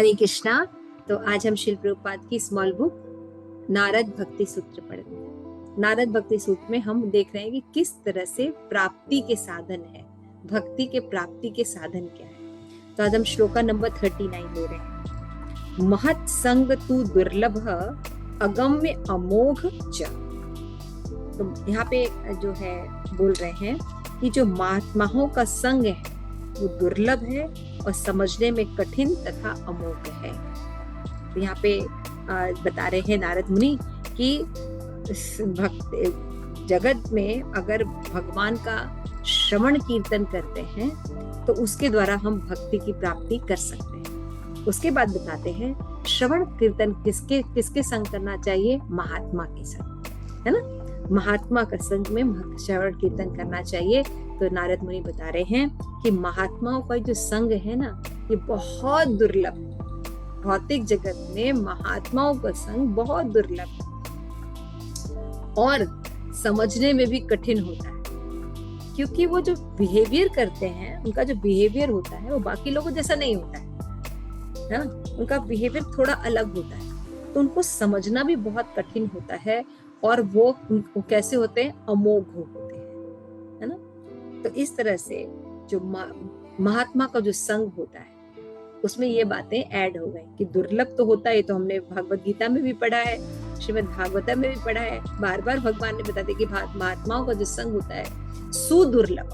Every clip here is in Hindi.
हरे कृष्णा। तो आज हम शिल प्रभुपाद की स्मॉल बुक नारद भक्ति सूत्र पढ़ रहे हैं। नारद भक्ति सूत्र में हम देख रहे हैं कि किस तरह से प्राप्ति के साधन है, भक्ति के प्राप्ति के साधन क्या है। तो आज हम श्लोका नंबर 39 ले रहे हैं। महत संग तू दुर्लभ अगम्य अमोघ च। तो यहाँ पे जो है बोल रहे हैं कि जो महात्माओं का संग है वो दुर्लभ है और समझने में कठिन तथा अमोघ है। तो यहाँ पे बता रहे हैं नारद मुनि कि जगत में अगर भगवान का श्रवण कीर्तन करते हैं तो उसके द्वारा हम भक्ति की प्राप्ति कर सकते हैं। उसके बाद बताते हैं श्रवण कीर्तन किसके संग करना चाहिए, महात्मा के संग, है ना। महात्मा का संग में श्रवण कीर्तन करना चाहिए। तो नारद मुनि बता रहे हैं कि महात्माओं का जो संग है ना, ये बहुत दुर्लभ है। भौतिक जगत में महात्माओं का संग बहुत दुर्लभ है और समझने में भी कठिन होता है, क्योंकि वो जो बिहेवियर करते हैं, उनका जो बिहेवियर होता है वो बाकी लोगों जैसा नहीं होता है ना। उनका बिहेवियर थोड़ा अलग होता है, तो उनको समझना भी बहुत कठिन होता है। और वो कैसे होते हैं, अमोघ होते हैं, है ना। तो इस तरह से जो महात्मा का जो संग होता है उसमें ये बातें ऐड हो गई कि दुर्लभ तो होता है। तो हमने भगवत गीता में भी पढ़ा है, श्रीमद् भागवतम में भी पढ़ा है। बार बार भगवान ने बता दिया कि महात्माओं का जो संग होता है सुदुर्लभ,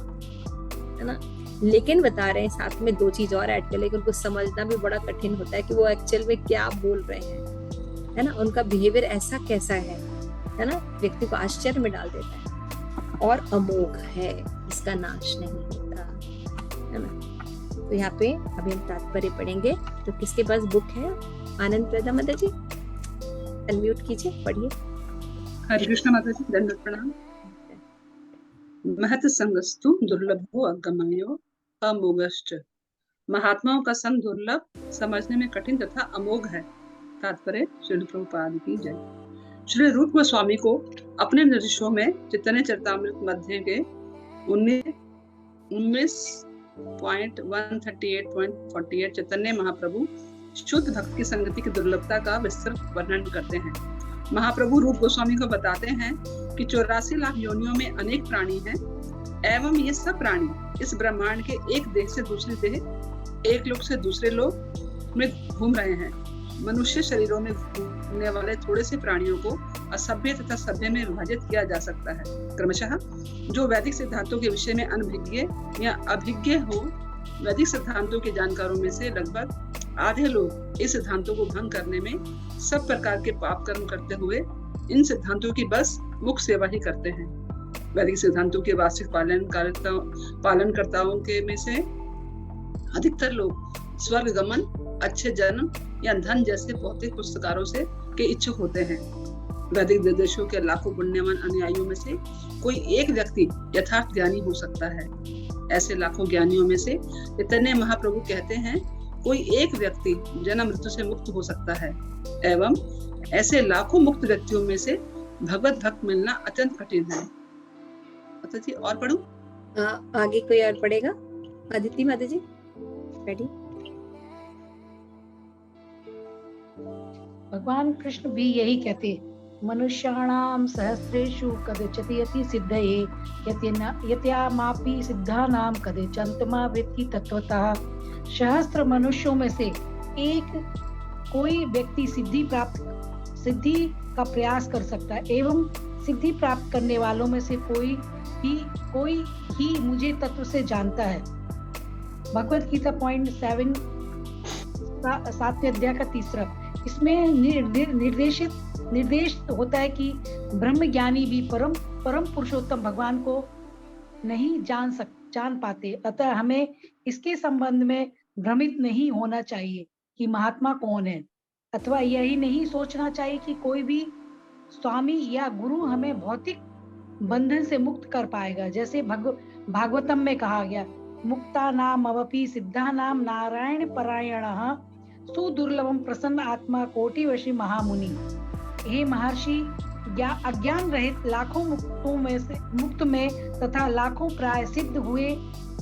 है ना। लेकिन बता रहे हैं साथ में दो चीज और ऐड कर ले, उनको समझना भी बड़ा कठिन होता है कि वो एक्चुअल में क्या बोल रहे हैं, है ना। उनका बिहेवियर ऐसा कैसा है ना, व्यक्ति को आश्चर्य में डाल देता है। और अमोघ है, इसका नाश नहीं होता, है ना। तो यहाँ पे अभी हम तात्पर्य पढ़ेंगे। तो किसके पास बुक है, आनंद प्रदा माता जी अनम्यूट कीजिए, पढ़िए। हरे कृष्ण माता जी, दंडवत प्रणाम। महत संगस्तु दुर्लभो अगम्यो अमोघश्च। महात्माओं का संग दुर्लभ, समझने में कठिन तथा अमोघ है। तात्पर्य श्रील प्रभुपाद की जय। श्री रूप गोस्वामी को अपने निर्देशों में चैतन्य चरितामृत मध्य के 19.138.48 चैतन्य महाप्रभु शुद्ध भक्त की संगति की दुर्लभता का विस्तृत वर्णन करते हैं। महाप्रभु रूप गोस्वामी को बताते हैं कि 84 लाख योनियों में अनेक प्राणी हैं एवं ये सब प्राणी इस ब्रह्मांड के एक देह से दूसरे देह, एक लोक से दूसरे लोक में घूम रहे हैं। मनुष्य शरीरों में घूमने वाले थोड़े से प्राणियों को असभ्य तथा सभ्य में विभाजित किया जा सकता है। क्रमशः जो वैदिक सिद्धांतों के विषय में अनभिज्ञ या अभिज्ञ हो, वैदिक सिद्धांतों के जानकारों में से लगभग आधे लोग इस सिद्धांतों को भंग करने में सब प्रकार के पाप कर्म करते हुए इन सिद्धांतों की बस मुख सेवा ही करते हैं। वैदिक सिद्धांतों के वास्तविक पालनकर्ताओं के में से अधिकतर लोग स्वर्ग गमन, अच्छे जन्म या धन जैसे भौतिक पुरस्कारों से के इच्छुक होते हैं। वैदिक निर्देशों के लाखों पुण्यवान अनुयायियों में से कोई एक व्यक्ति यथार्थ ज्ञानी हो सकता है। ऐसे लाखों ज्ञानियों में से चैतन्य महाप्रभु कहते हैं कोई एक व्यक्ति जन्म मृत्यु से मुक्त हो सकता है, एवं ऐसे लाखों मुक्त व्यक्तियों में से भगवत भक्त मिलना अत्यंत कठिन है। माता जी और पढ़ूं? आगे कोई और पढ़ेगा? अदिति माता जी रेडी? भगवान कृष्ण भी यही कहते, मनुष्याणाम सहस्रेषु कदाचित् यति सिद्धये यत्यामापि सिद्धानाम कदाचिन्तमा वृत्ति तत्वतः। सहस्त्र मनुष्यों में से एक कोई व्यक्ति सिद्धि का प्रयास कर सकता है, एवं सिद्धि प्राप्त करने वालों में से कोई ही मुझे तत्व से जानता है। भगवत गीता 0.7 7वें अध्याय का 3। इसमें निर्देश होता है कि ब्रह्म ज्ञानी भी परम पुरुषोत्तम भगवान को नहीं जान पाते। अतः हमें इसके संबंध में भ्रमित नहीं होना चाहिए कि महात्मा कौन है, अथवा यही नहीं सोचना चाहिए कि कोई भी स्वामी या गुरु हमें भौतिक बंधन से मुक्त कर पाएगा। जैसे भागवतम में कहा गया, मुक्ता नाम अवपि सिद्धा नाम नारायण परायणः सुदुर्लभम प्रसन्न आत्मा कोटिवशी महामुनि। हे महर्षि, अज्ञान रहित लाखों मुक्त में तथा लाखों प्राय सिद्ध हुए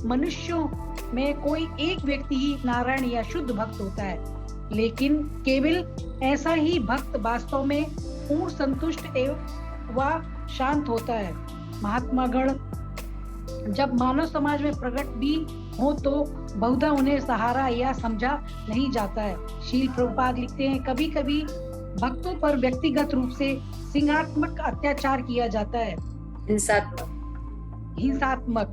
मनुष्यों में कोई एक व्यक्ति ही नारायण या शुद्ध भक्त होता है। लेकिन केवल ऐसा ही भक्त वास्तव में पूर्ण संतुष्ट एवं व शांत होता है। महात्मा गण जब मानव समाज में प्रकट भी हो तो बहुधा उन्हें सहारा या समझा नहीं जाता है। शील प्रभुपाद लिखते हैं, कभी कभी भक्तों पर व्यक्तिगत रूप से सिंहात्मक अत्याचार किया जाता है, हिंसात्मक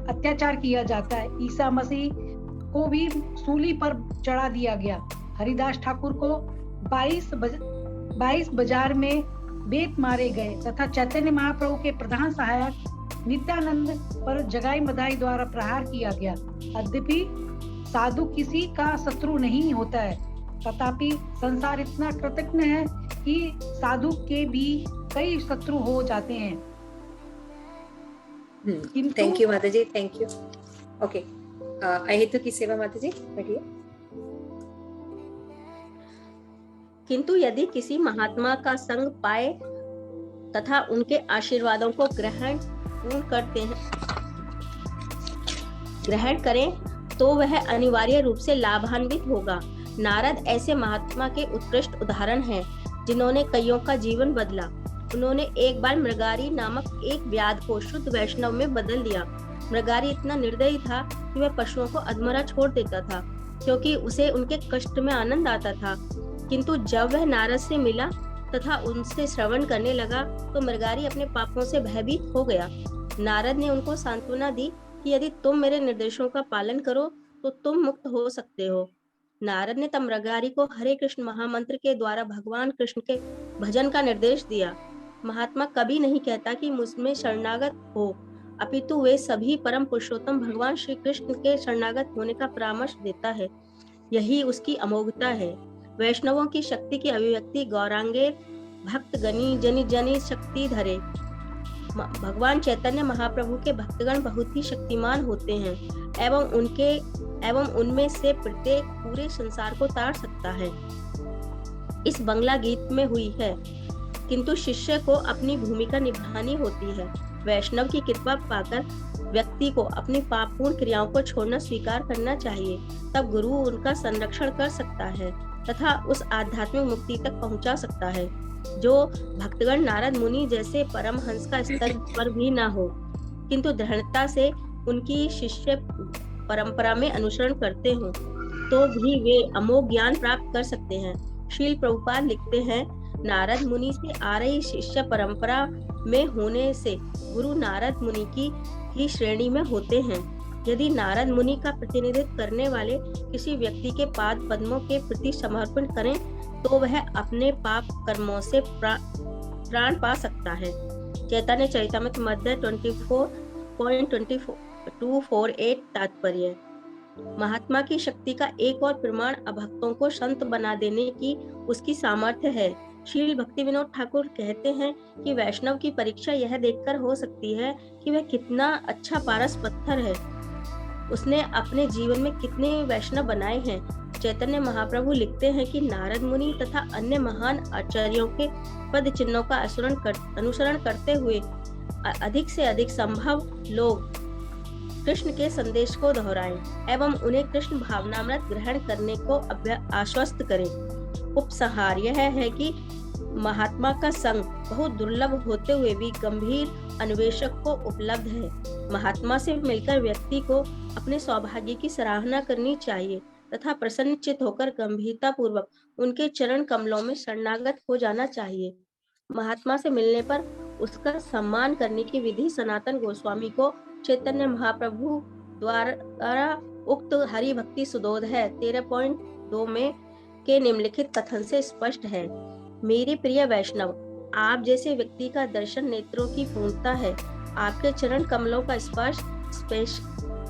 अत्याचार किया जाता है। ईसा मसीह को भी सूली पर चढ़ा दिया गया। हरिदास ठाकुर को 22 बाजार में बेत मारे गए तथा चैतन्य महाप्रभु के प्रधान सहायक नित्यानंद पर जगाई मदाई द्वारा प्रहार किया गया। यद्यपि साधु किसी का शत्रु नहीं होता है, तथापि संसार इतना कृतज्ञ है कि साधु के भी कई शत्रु हो जाते हैं। थैंक यू माता जी, थैंक यू। ओके, अहेतु की सेवा माता जी, बैठिए। किंतु यदि किसी महात्मा का संग पाए तथा उनके आशीर्वादों को ग्रहण करें तो वह अनिवार्य रूप से लाभान्वित होगा। नारद ऐसे महात्मा के उत्कृष्ट उदाहरण हैं जिन्होंने कईयों का जीवन बदला। उन्होंने एक बार मृगारी नामक एक व्याध को शुद्ध वैष्णव में बदल दिया। मृगारी इतना निर्दयी था कि वह पशुओं को अधमरा छोड़ देता था, क्योंकि उसे उनके कष्ट में आनंद आता था। किंतु जब वह नारद से मिला तथा उनसे श्रवण करने लगा तो मृगारी अपने पापों से भयभीत हो गया। नारद ने उनको सांत्वना दी कि यदि तुम मेरे निर्देशों का पालन करो तो तुम मुक्त हो सकते हो। नारद ने तब मृगारी को हरे कृष्ण महामंत्र के द्वारा भगवान कृष्ण के भजन का निर्देश दिया। महात्मा कभी नहीं कहता कि मुझमें शरणागत हो, अपितु वे सभी परम पुरुषोत्तम भगवान श्री कृष्ण के शरणागत होने का परामर्श देता है। यही उसकी अमोघता है। वैष्णवों की शक्ति की अभिव्यक्ति गौरांगे भक्त गणी जनि जनि शक्ति धरे। भगवान चैतन्य महाप्रभु के भक्तगण बहुत ही शक्तिमान होते हैं एवं उनमें से प्रत्येक पूरे संसार को तार सकता है। इस बंगला गीत में हुई है, किंतु शिष्य को अपनी भूमिका निभानी होती है। वैष्णव की कृपा पाकर व्यक्ति को अपनी पापपूर्ण क्रियाओं को छोड़ना स्वीकार करना चाहिए, तब गुरु उनका संरक्षण कर सकता है तथा उस आध्यात्मिक मुक्ति तक पहुंचा सकता है जो भक्तगण नारद मुनि जैसे परमहंस का स्तर पर भी ना हो, किंतु दृढ़ता से उनकी शिष्य परंपरा में अनुसरण करते हो तो भी वे अमोघ ज्ञान प्राप्त कर सकते हैं। शील प्रभुपाद लिखते हैं, नारद मुनि से आ रही शिष्य परंपरा में होने से गुरु नारद मुनि की ही श्रेणी में होते हैं। यदि नारद मुनि का प्रतिनिधित्व करने वाले किसी व्यक्ति के पाद पद्मों के प्रति समर्पण करें तो वह अपने पाप कर्मों से प्राण पा सकता है। चैतन्य चरितामृत मध्य 24.248 तात्पर्य। महात्मा की शक्ति का एक और प्रमाण अभक्तों को संत बना देने की उसकी सामर्थ्य है। श्रील भक्ति विनोद ठाकुर कहते हैं कि वैष्णव की परीक्षा यह देखकर हो सकती है कि वह कितना अच्छा पारस पत्थर है, उसने अपने जीवन में कितने वैष्णव बनाए हैं। चैतन्य महाप्रभु लिखते हैं कि नारद मुनि तथा अन्य महान आचार्यों के पद चिन्हों का अनुसरण करते हुए अधिक से अधिक संभव लोग कृष्ण के संदेश को दोहराएं एवं उन्हें कृष्ण भावनामृत ग्रहण करने को आश्वस्त करें। उपसंहार यह है कि महात्मा का संग बहुत दुर्लभ होते हुए भी गंभीर अन्वेषक को उपलब्ध है। महात्मा से मिलकर व्यक्ति को अपने सौभाग्य की सराहना करनी चाहिए तथा प्रसन्नचित होकर गंभीरता पूर्वक उनके चरण कमलों में शरणागत हो जाना चाहिए। महात्मा से मिलने पर उसका सम्मान करने की विधि सनातन गोस्वामी को चैतन्य महाप्रभु द्वारा उक्त हरि भक्ति सुदोध है 13.2 में के निम्नलिखित कथन से स्पष्ट है। मेरे प्रिय वैष्णव, आप जैसे व्यक्ति का दर्शन नेत्रों की पूर्णता है। आपके चरण कमलों का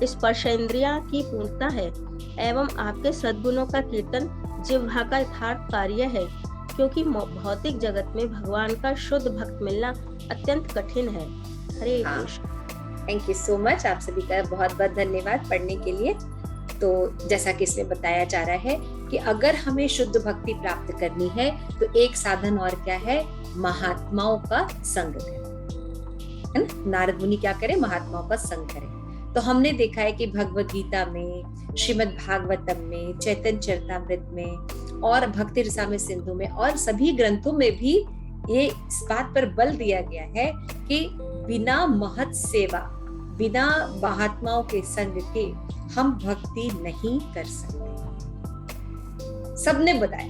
स्पर्शेंद्रिया की पूर्णता है एवं आपके सद्गुणों का कीर्तन जिह्वा का यथार्थ कार्य है, क्योंकि भौतिक जगत में भगवान का शुद्ध भक्त मिलना अत्यंत कठिन है। Hare Krishna. Thank you so much. आप सभी का बहुत बहुत धन्यवाद पढ़ने के लिए। तो जैसा कि इसमें बताया जा रहा है कि अगर हमें शुद्ध भक्ति प्राप्त करनी है तो एक साधन और क्या है, महात्माओं का संग करें, है ना। नारद मुनि क्या करें, महात्माओं का संग करें। तो हमने देखा है कि भगवत गीता में, श्रीमद् भागवतम में, चैतन्य चरितामृत में और भक्ति रसामृत सिंधु में और सभी ग्रंथों में भी ये इस बात पर बल दिया गया है कि बिना महत सेवा, बिना महात्माओं के संग के हम भक्ति नहीं कर सकते। सबने बताया,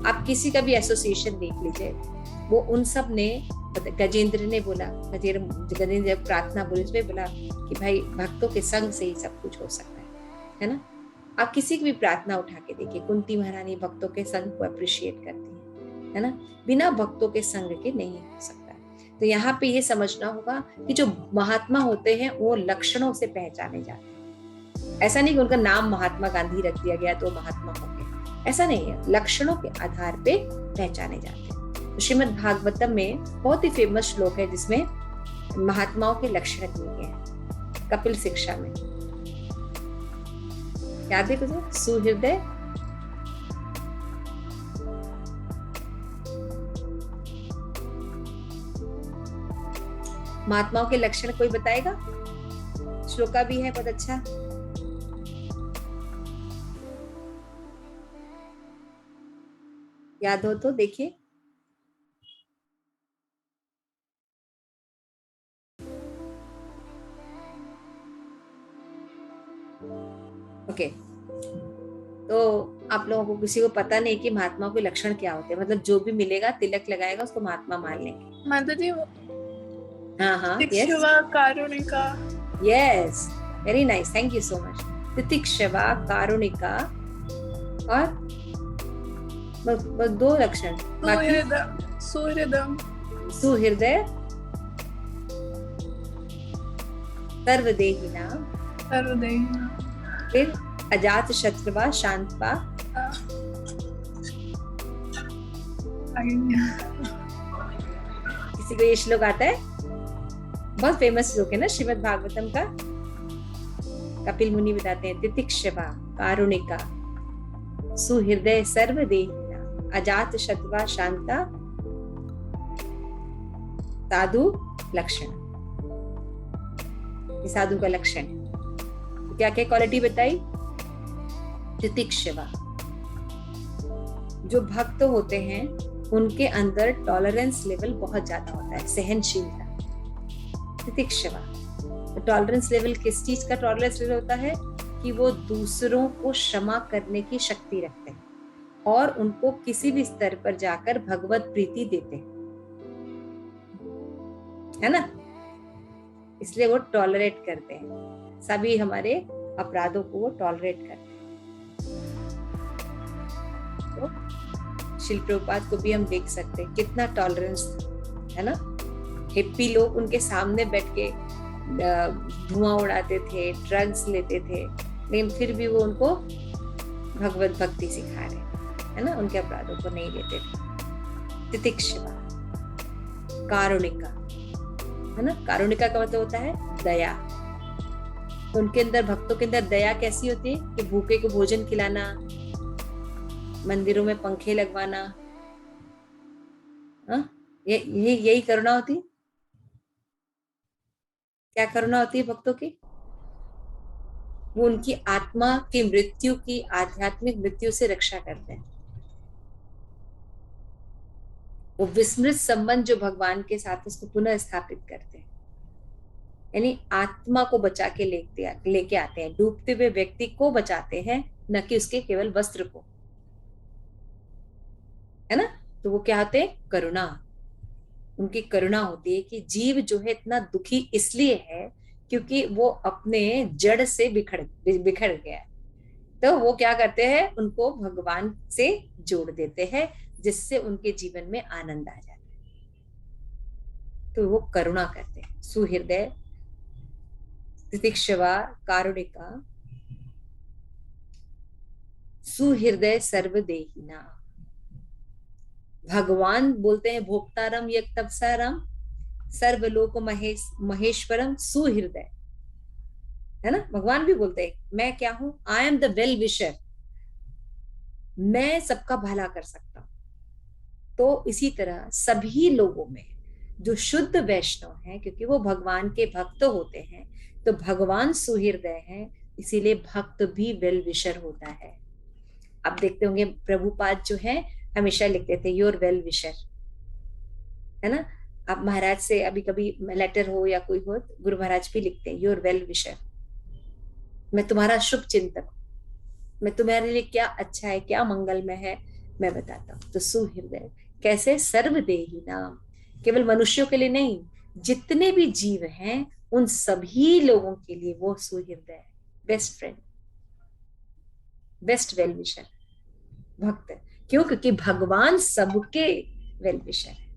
आप किसी का भी एसोसिएशन देख लीजिए, वो उन सब ने, गजेंद्र ने बोला, गजेंद्र जब प्रार्थना बोली उसमें बोला कि भाई भक्तों के संग से ही सब कुछ हो सकता है ना। आप किसी की भी प्रार्थना उठा के देखिए, कुंती महारानी भक्तों के संग को अप्रिशिएट करती है ना, बिना भक्तों के संग के नहीं हो सकता है। तो यहाँ पे ये समझना होगा कि जो महात्मा होते हैं वो लक्षणों से पहचाने जाते हैं। ऐसा नहीं कि उनका नाम महात्मा गांधी रख दिया गया तो महात्मा हो गए, ऐसा नहीं है, लक्षणों के आधार पे पहचाने जाते हैं। तो श्रीमद् भागवतम में बहुत ही फेमस श्लोक है जिसमें महात्माओं के लक्षण दिए गए हैं। कपिल शिक्षा में याद है कुछ? सुहृदय, महात्माओं के लक्षण कोई बताएगा? श्लोका भी है बहुत अच्छा। याद हो तो देखिए। ओके, तो आप लोगों को किसी को पता नहीं कि महात्माओं के लक्षण क्या होते हैं? मतलब जो भी मिलेगा तिलक लगाएगा उसको महात्मा मान लेंगे। माता जी, हाँ हाँ, Titikshava Karunika. Yes, very nice, thank you so much. Titikshava Karunika और बस दो लक्षण, सुहृदम, सुहृदय, सर्वदेहिना, सर्वदेहिना, फिर अजात शत्रुवा शांतवा, किसी को ये श्लोक आता है? बहुत फेमस श्लोक है ना श्रीमद् भागवतम का। कपिल मुनि बताते हैं, तितिक्षवा कारुणिका सुहृदय सर्वदेहिना अजात शत्रुवा शांता साधु लक्षण। साधु का लक्षण क्या क्या क्वालिटी बताई? तितिक्षवा, जो भक्त होते हैं उनके अंदर टॉलरेंस लेवल बहुत ज्यादा होता है, सहनशीलता। तितिक्षवा, तो टॉलरेंस लेवल किस चीज का टॉलरेंस लेवल होता है? कि वो दूसरों को क्षमा करने की शक्ति रखते हैं और उनको किसी भी स्तर पर जाकर भगवत प्रीति देते हैं, है ना। इसलिए वो टॉलरेट करते हैं, सभी हमारे अपराधों को वो टॉलरेट करते हैं। तो शिल प्रभुपाद को भी हम देख सकते हैं कितना टॉलरेंस है ना। हिप्पी लोग उनके सामने बैठ के धुआं उड़ाते थे, ड्रग्स लेते थे, लेकिन फिर भी वो उनको भगवत भक्ति सिखा रहे, है ना, उनके अपराधों को नहीं लेते थे। तितिक्षवा, कारुणिका, है ना। कारुणिका का मतलब होता है दया। तो उनके अंदर, भक्तों के अंदर दया कैसी होती है? कि भूखे को भोजन खिलाना, मंदिरों में पंखे लगवाना, यही करुणा होती है। क्या करुणा होती है भक्तों की? वो उनकी आत्मा की मृत्यु की, आध्यात्मिक मृत्यु से रक्षा करते हैं। वो विस्मृत संबंध जो भगवान के साथ, उसको पुनः स्थापित करते हैं, यानी आत्मा को बचा के लेके आते हैं। डूबते हुए व्यक्ति को बचाते हैं, न कि उसके केवल वस्त्र को, है ना। तो वो क्या होते हैं? करुणा। उनकी करुणा होती है कि जीव जो है इतना दुखी इसलिए है क्योंकि वो अपने जड़ से बिखर गया। तो वो क्या करते हैं? उनको भगवान से जोड़ देते हैं, जिससे उनके जीवन में आनंद आ जाता है। तो वो करुणा करते हैं। सुहृदय, तितिक्षवा, कारुणिका, सुहृदय सर्वदेहिना। भगवान बोलते हैं भोक्तारम यक्तवसारम सर्वलोक महेश्वरम सुहृदय, है ना। भगवान भी बोलते हैं मैं क्या हूं? I am the well wisher, मैं सबका भला कर सकता हूं। तो इसी तरह सभी लोगों में जो शुद्ध वैष्णव हैं, क्योंकि वो भगवान के भक्त होते हैं, तो भगवान सुहृदय हैं, इसीलिए भक्त भी वेल विशर होता है। आप देखते होंगे प्रभुपाद जो है हमेशा लिखते थे योर वेल विशर, है ना। आप महाराज से अभी कभी लेटर हो या कोई हो, गुरु महाराज भी लिखते हैं योर वेल विशर, मैं तुम्हारा शुभ चिंतक, मैं तुम्हारे लिए क्या अच्छा है, क्या मंगलमय है, मैं बताता हूँ। तो सुहृदय कैसे? सर्वदेही नाम, केवल मनुष्यों के लिए नहीं, जितने भी जीव हैं उन सभी लोगों के लिए वो सुहृदय है, best friend, best well wisher भक्त। क्यों? क्योंकि भगवान सबके वेल विशर है।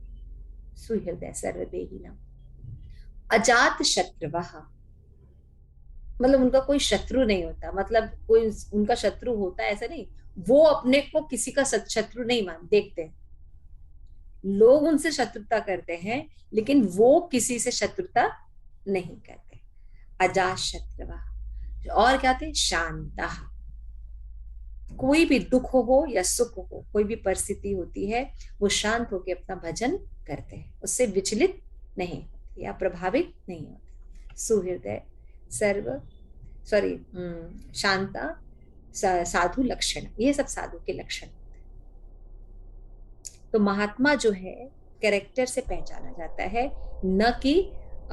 सुहृदय सर्वदेही नाम। अजात शत्रुवः, मतलब उनका कोई शत्रु नहीं होता, मतलब कोई उनका शत्रु होता है ऐसा नहीं, वो अपने को किसी का शत्रु नहीं मान देखते हैं। लोग उनसे शत्रुता करते हैं लेकिन वो किसी से शत्रुता नहीं करते। अजात शत्रुवः। और क्या थे? शांतः, कोई भी दुख हो या सुख हो, कोई भी परिस्थिति होती है, वो शांत होकर अपना भजन करते हैं, उससे विचलित नहीं होते या प्रभावित नहीं होते। सुहृदय शांता साधु लक्षण, ये सब साधु के लक्षण होते हैं। तो महात्मा जो है कैरेक्टर से पहचाना जाता है, न कि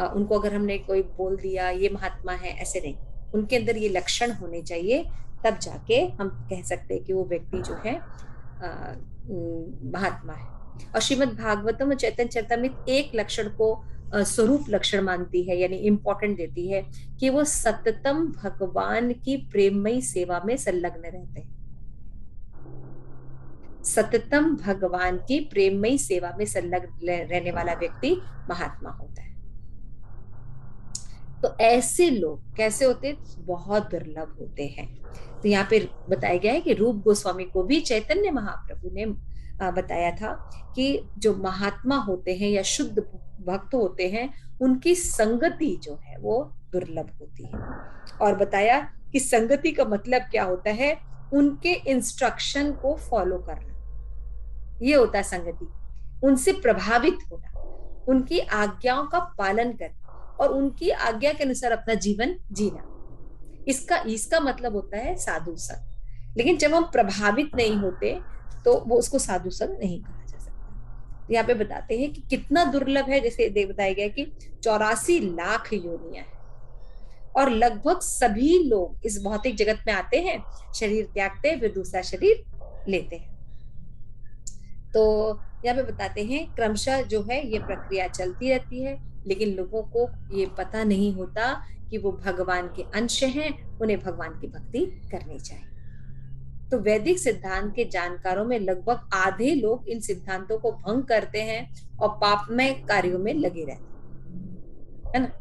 उनको अगर हमने कोई बोल दिया ये महात्मा है, ऐसे नहीं, उनके अंदर ये लक्षण होने चाहिए, तब जाके हम कह सकते हैं कि वो व्यक्ति जो है महात्मा है। और श्रीमद् भागवतम और चैतन्य चरितामृत एक लक्षण को स्वरूप लक्षण मानती है, यानी इंपॉर्टेंट देती है कि वो सततम भगवान की प्रेममयी सेवा में संलग्न रहते हैं। सततम भगवान की प्रेममयी सेवा में संलग्न रहने वाला व्यक्ति महात्मा होता है। तो ऐसे लोग कैसे होते? बहुत दुर्लभ होते हैं। तो यहाँ पे बताया गया है कि रूप गोस्वामी को भी चैतन्य महाप्रभु ने बताया था कि जो महात्मा होते हैं या शुद्ध भक्त होते हैं, उनकी संगति जो है वो दुर्लभ होती है। और बताया कि संगति का मतलब क्या होता है? उनके इंस्ट्रक्शन को फॉलो करना, ये होता है संगति। उनसे प्रभावित होना, उनकी आज्ञाओं का पालन करना और उनकी आज्ञा के अनुसार अपना जीवन जीना, इसका मतलब होता है साधु संग। लेकिन जब हम प्रभावित नहीं होते तो वो उसको साधु संग नहीं कहा जा सकता। यहाँ पे बताते हैं कि कितना दुर्लभ है। जैसे बताया गया कि 84 लाख योनियां हैं और लगभग सभी लोग इस भौतिक जगत में आते हैं, शरीर त्यागते हैं, फिर दूसरा शरीर लेते हैं। तो यहाँ पे बताते हैं क्रमशः जो है ये प्रक्रिया चलती रहती है, लेकिन लोगों को ये पता नहीं होता कि वो भगवान के अंश हैं, उन्हें भगवान की भक्ति करनी चाहिए। तो वैदिक सिद्धांत के जानकारों में लगभग आधे लोग इन सिद्धांतों को भंग करते हैं और पापमय कार्यों में लगे रहते हैं, है ना।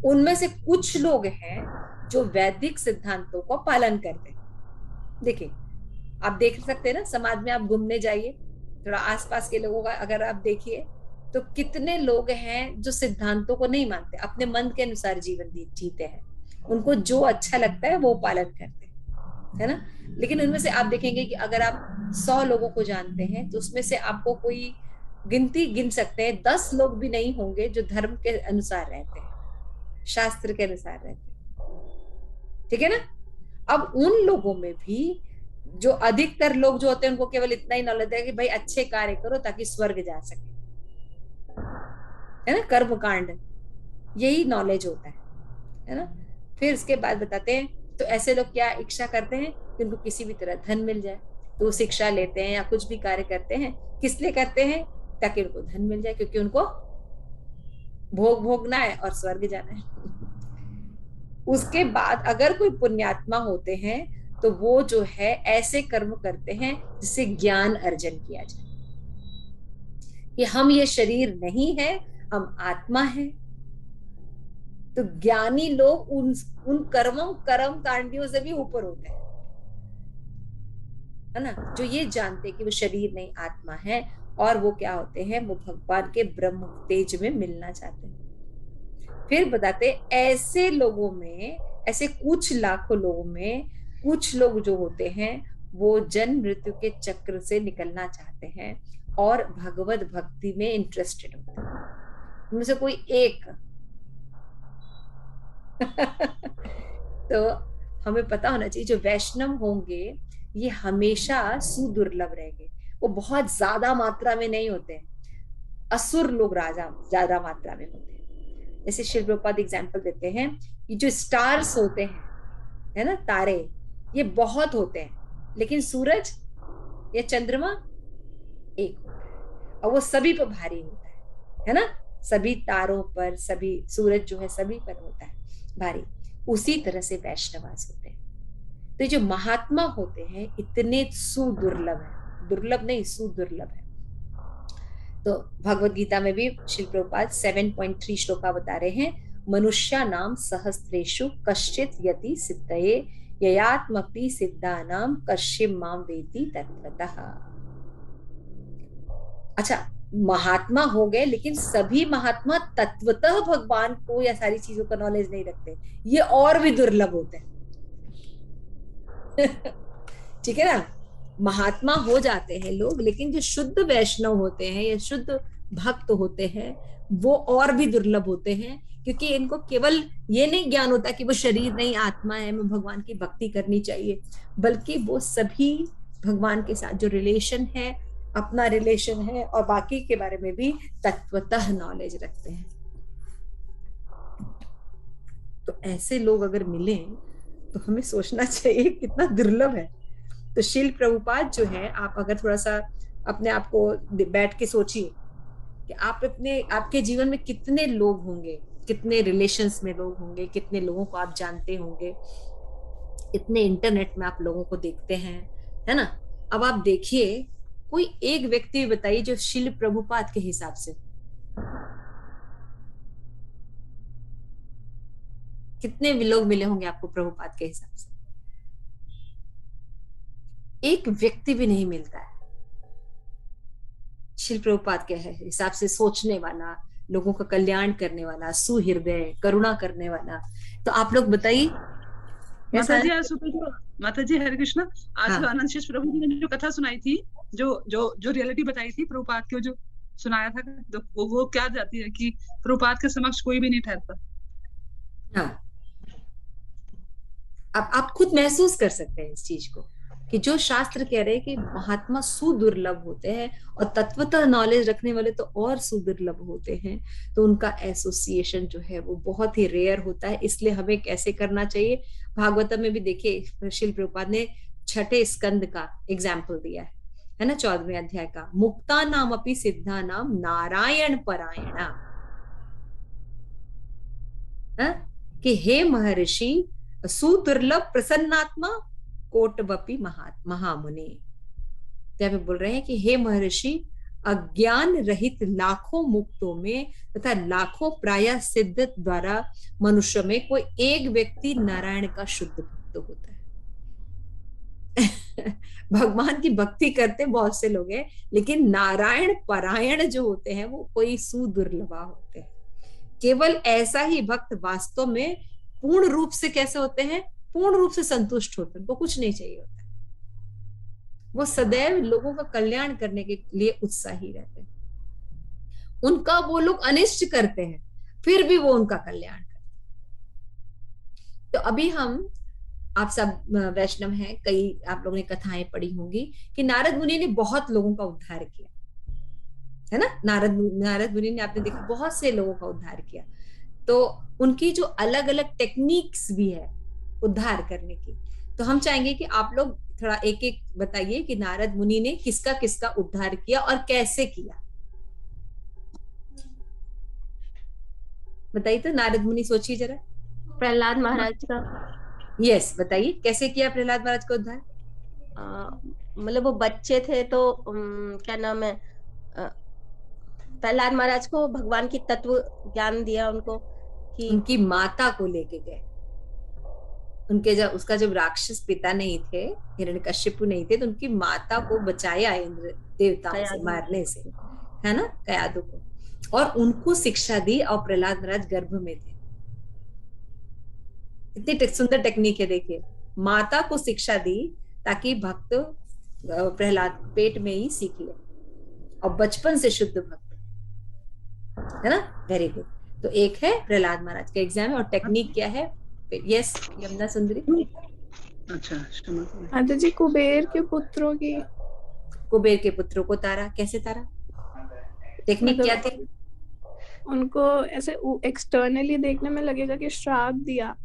उनमें से कुछ लोग हैं जो वैदिक सिद्धांतों का पालन करते हैं। देखिए, आप देख सकते हैं ना, समाज में आप घूमने जाइए, थोड़ा आसपास के लोगों का अगर आप देखिए तो कितने लोग हैं जो सिद्धांतों को नहीं मानते, अपने मन के अनुसार जीवन जीते हैं, उनको जो अच्छा लगता है वो पालन करते हैं, है ना। लेकिन उनमें से आप देखेंगे कि अगर आप 100 लोगों को जानते हैं तो उसमें से आपको कोई गिन सकते हैं, 10 लोग भी नहीं होंगे जो धर्म के अनुसार रहते हैं, शास्त्र के अनुसार रहते हैं, ठीक है ना। अब उन लोगों में भी जो अधिकतर लोग जो होते हैं उनको केवल इतना ही नॉलेज है कि भाई अच्छे कार्य करो ताकि स्वर्ग जा सके, है ना, कर्म कांड, यही नॉलेज होता है ना। फिर उसके बाद बताते हैं तो ऐसे लोग क्या इच्छा करते हैं कि उनको किसी भी तरह धन मिल जाए, तो वो शिक्षा लेते हैं या कुछ भी कार्य करते हैं, किस लिए करते हैं? ताकि उनको धन मिल जाए, क्योंकि उनको भोगना है और स्वर्ग जाना है। उसके बाद अगर कोई पुण्यात्मा होते हैं तो वो जो है ऐसे कर्म करते हैं जिससे ज्ञान अर्जन किया जाए कि हम ये शरीर नहीं है, हम आत्मा है। तो ज्ञानी लोग उन कर्म कांडियों से भी ऊपर होते हैं, है ना, जो ये जानते कि वो शरीर नहीं आत्मा है और वो क्या होते हैं, वो भगवान के ब्रह्म तेज में मिलना चाहते हैं। फिर बताते ऐसे लोगों में, ऐसे कुछ लाखों लोगों में कुछ लोग जो होते हैं वो जन्म मृत्यु के चक्र से निकलना चाहते हैं और भगवत भक्ति में इंटरेस्टेड होते हैं। उनमें से कोई एक तो हमें पता होना चाहिए जो वैष्णव होंगे ये हमेशा सुदुर्लभ रहेंगे। वो बहुत ज्यादा मात्रा में नहीं होते हैं, असुर लोग राजा ज्यादा मात्रा में होते हैं। जैसे शिल प्रभुपाद एग्जाम्पल देते हैं, ये जो स्टार्स होते हैं, है ना, तारे, ये बहुत होते हैं, लेकिन सूरज या चंद्रमा एक होता है और वो सभी पर भारी होता है ना। सभी तारों पर, सभी सूरज जो है सभी पर होता है भारी। उसी तरह से वैष्णवास होते हैं। तो ये जो महात्मा होते हैं इतने सुदुर्लभ है, दुर्लभ नहीं सुदुर्लभ है। तो भगवत गीता में भी श्रील प्रभुपाद 7.3 श्लोका बता रहे हैं, मनुष्या नाम सहस्त्रेषु कश्चित यति सिद्धये ययात्मपि सिद्धानाम कश्चिम माम वेति तत्वतः। अच्छा, महात्मा हो गए, लेकिन सभी महात्मा तत्वतः भगवान को या सारी चीजों का नॉलेज नहीं रखते, ये और भी दुर्लभ होते हैं। ठीक है ना, महात्मा हो जाते हैं लोग, लेकिन जो शुद्ध वैष्णव होते हैं या शुद्ध भक्त होते हैं वो और भी दुर्लभ होते हैं, क्योंकि इनको केवल ये नहीं ज्ञान होता कि वो शरीर नहीं आत्मा है, मैं भगवान की भक्ति करनी चाहिए, बल्कि वो सभी भगवान के साथ जो रिलेशन है, अपना रिलेशन है और बाकी के बारे में भी तत्वतः नॉलेज रखते हैं। तो ऐसे लोग अगर मिले तो हमें सोचना चाहिए कितना दुर्लभ है। तो शील प्रभुपाद जो है, आप अगर थोड़ा सा अपने आप को बैठ के सोचिए कि आप आपके जीवन में कितने लोग होंगे, कितने रिलेशंस में लोग होंगे, कितने लोगों को आप जानते होंगे, इतने इंटरनेट में आप लोगों को देखते हैं, है ना। अब आप देखिए कोई एक व्यक्ति बताइए जो शील प्रभुपाद के हिसाब से कितने लोग मिले होंगे आपको प्रभुपाद के हिसाब से? एक व्यक्ति भी नहीं मिलता है शील प्रभुपाद के हिसाब से सोचने वाला, लोगों का कल्याण करने वाला, सुहृदय, करुणा करने वाला। तो आप लोग बताइए। माताजी आज सुबह जो माताजी हरे कृष्णा आज हाँ। जो आनंद शेष प्रभु जी ने जो कथा सुनाई थी, जो रियलिटी बताई थी प्रभुपाद की, जो सुनाया था, तो वो क्या जाती है कि प्रभुपाद के समक्ष कोई भी नहीं ठहरता। हाँ, आप खुद महसूस कर सकते हैं इस चीज को कि जो शास्त्र कह रहे हैं कि महात्मा सुदुर्लभ होते हैं और तत्वतः नॉलेज रखने वाले तो और सुदुर्लभ होते हैं, तो उनका एसोसिएशन जो है वो बहुत ही रेयर होता है। इसलिए हमें कैसे करना चाहिए, भागवतम में भी देखिए शील प्रभुपाद ने 6ठे स्कंद का एग्जाम्पल दिया है ना, 14वें अध्याय का, मुक्ता नाम अपि सिद्धा नाम नारायण परायणा, कि हे महर्षि सुदुर्लभ प्रसन्नात्मा कोटवपि महामुनि। तो बोल रहे हैं कि हे महर्षि, अज्ञान रहित लाखों मुक्तों में तथा लाखों प्राय सिद्ध द्वारा मनुष्य में कोई एक व्यक्ति नारायण का शुद्ध भक्त होता है। भगवान की भक्ति करते बहुत से लोग हैं, लेकिन नारायण परायण जो होते हैं वो कोई सुदुर्लभा होते हैं। केवल ऐसा ही भक्त वास्तव में पूर्ण रूप से कैसे होते हैं, पूर्ण रूप से संतुष्ट होते हैं, उनको कुछ नहीं चाहिए होता है, वो सदैव लोगों का कल्याण करने के लिए उत्साही रहते हैं। उनका वो लोग अनिष्ट करते हैं फिर भी वो उनका कल्याण करते हैं। तो अभी हम, आप सब वैष्णव हैं, कई आप लोगों ने कथाएं पढ़ी होंगी कि नारद मुनि ने बहुत लोगों का उद्धार किया, है ना। नारद मुनि ने, आपने देखा, बहुत से लोगों का उद्धार किया। तो उनकी जो अलग अलग टेक्निक्स भी है उद्धार करने की, तो हम चाहेंगे कि आप लोग थोड़ा एक एक बताइए कि नारद मुनि ने किसका किसका उद्धार किया और कैसे किया। बताइए तो, नारद मुनि, सोचिए जरा। प्रहलाद महाराज का। यस, बताइए कैसे किया प्रहलाद महाराज का उद्धार। मतलब वो बच्चे थे तो क्या नाम है, प्रहलाद महाराज को भगवान की तत्व ज्ञान दिया उनको कि उनकी माता को लेके गए, उनके जब राक्षस पिता नहीं थे, हिरण्यकश्यपु नहीं थे, तो उनकी माता को बचाया इंद्र देवताओं से मारने से, है ना, कयादु को, और उनको शिक्षा दी, और प्रहलाद महाराज गर्भ में थे। इतनी सुंदर टेक्निक है, देखिए, माता को शिक्षा दी ताकि भक्त प्रहलाद पेट में ही सीख ले, और बचपन से शुद्ध भक्त, है ना? Very good. तो एक है प्रहलाद महाराज का एग्जाम है, और टेक्निक क्या है? यस यमुना सुंदरी। अच्छा क्षमा करें। माता जी, कुबेर के पुत्रों की कुबेर के पुत्रों को तारा, कैसे तारा? टेक्निक क्या थी? मतलब उनको ऐसे एक्सटर्नली देखने में लगेगा कि श्राप दिया,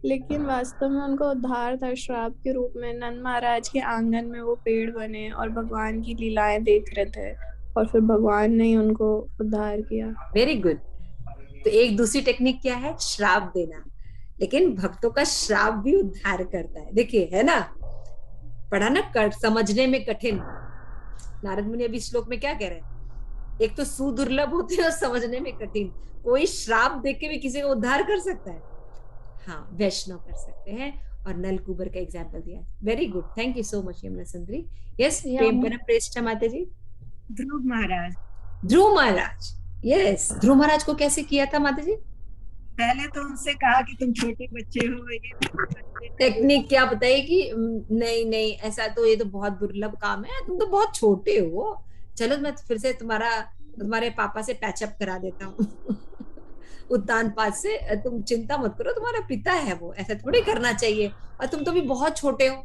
लेकिन वास्तव में उनका उद्धार था श्राप के रूप में। नंद महाराज के आंगन में वो पेड़ बने और भगवान की लीलाएं देख रहे थे, और फिर भगवान ने ही उनको उद्धार किया। Very good. तो एक दूसरी टेक्निक क्या है? श्राप देना। लेकिन भक्तों का श्राप भी उद्धार करता है, देखिए, है ना? पढ़ा ना, समझने में कठिन। नारद मुनि अभी श्लोक में क्या कह रहे हैं? एक तो सुदुर्लभ होते हैं और समझने में कठिन। कोई श्राप देके भी किसी का उद्धार कर सकता है? हाँ, वैष्णव कर सकते हैं। और नलकुबर का एग्जाम्पल दिया। Very good, thank you so much Yamuna Sundari. Yes, प्रेम परम प्रेष्ठा माता जी। ध्रुव महाराज। ध्रुव महाराज, यस। ध्रुव महाराज को कैसे किया था माता जी? पहले तो उनसे कहा कि तुम छोटे बच्चे हो, ये टेक्निक क्या बताइए कि नहीं नहीं, ऐसा तो, ये तो बहुत दुर्लभ काम है, तुम तो बहुत छोटे हो, चलो मैं फिर से तुम्हारे पापा से पैचअप करा देता हूँ उत्तान पाद से, तुम चिंता मत करो, तुम्हारा पिता है वो, ऐसा थोड़ी करना चाहिए, और तुम तो भी बहुत छोटे हो।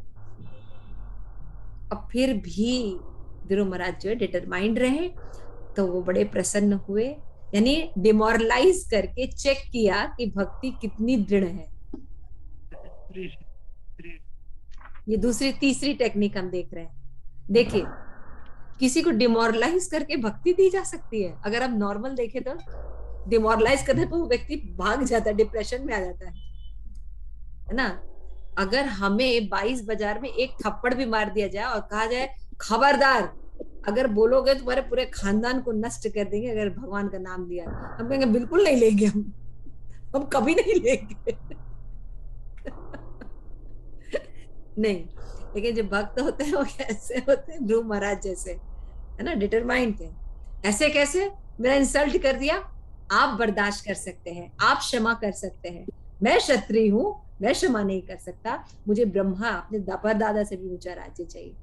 अब फिर भी ध्रुव महाराज जो है डिटरमाइंड रहे, तो वो बड़े प्रसन्न हुए, यानी डिमोरलाइज करके चेक किया कि भक्ति कितनी दृढ़ है। ये दूसरी तीसरी टेक्निक हम देख रहे हैं। देखिए, किसी को डिमोरलाइज करके भक्ति दी जा सकती है। अगर हम नॉर्मल देखें तो डिमोरलाइज करने पर वो व्यक्ति भाग जाता है, डिप्रेशन में आ जाता है ना? अगर हमें 22 बाजार में एक थप्पड़ भी मार दिया जाए और कहा जाए खबरदार, अगर बोलोगे तुम्हारे पूरे खानदान को नष्ट कर देंगे अगर भगवान का नाम लिया, हम कहेंगे बिल्कुल नहीं लेंगे, हम कभी नहीं लेंगे नहीं। लेकिन जो भक्त होते हैं वो कैसे होते हैं? ध्रुव महाराज जैसे, है ना? डिटरमाइंड थे। ऐसे कैसे? मेरा इंसल्ट कर दिया, आप बर्दाश्त कर सकते हैं, आप क्षमा कर सकते हैं, मैं क्षत्रिय हूं, मैं क्षमा नहीं कर सकता, मुझे ब्रह्मा अपने परदादा से भी ऊंचा राज्य चाहिए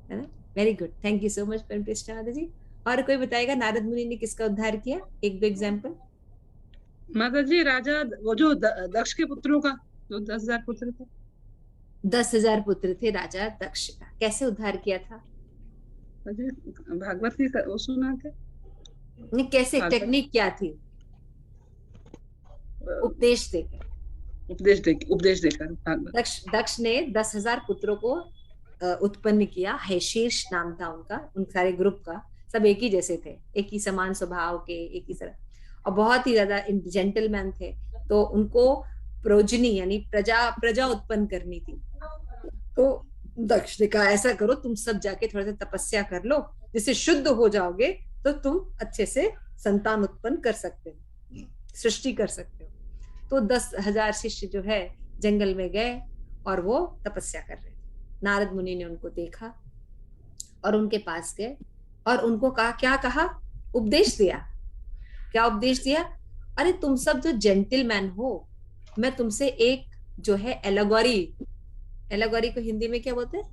है ना? Very good, thank you so much Paramkrishna माता जी। और कोई बताएगा नारद मुनि ने किसका उद्धार किया? एक दो एग्जाम्पल। माता जी, राजा वो जो दक्ष के पुत्रों का, जो 10,000 पुत्र थे। 10,000 पुत्र थे राजा दक्ष का, कैसे उद्धार किया था? भागवत की वो सुना थे। कैसे? टेक्निक क्या थी? उपदेश देकर। उपदेश देकर भागवत। दक्ष ने 10,000 पुत्रों को उत्पन्न किया है। शीर्ष नाम था उनका, उन सारे ग्रुप का, सब एक ही जैसे थे, एक ही समान स्वभाव के, एक ही तरह, और बहुत ही ज्यादा जेंटलमैन थे। तो उनको प्रोजनी यानी प्रजा उत्पन्न करनी थी। तो दक्ष ने कहा ऐसा करो, तुम सब जाके थोड़ा सा तपस्या कर लो, जिससे शुद्ध हो जाओगे तो तुम अच्छे से संतान उत्पन्न कर सकते हो, सृष्टि कर सकते हो। तो 10,000 शिष्य जो है जंगल में गए और वो तपस्या कर रहे थे। नारद मुनि ने उनको देखा और उनके पास गए और उनको कहा, क्या कहा? उपदेश दिया। क्या उपदेश दिया? अरे तुम सब जो जेंटलमैन हो, मैं तुमसे एक जो है एलोगोरी को हिंदी में क्या बोलते हैं?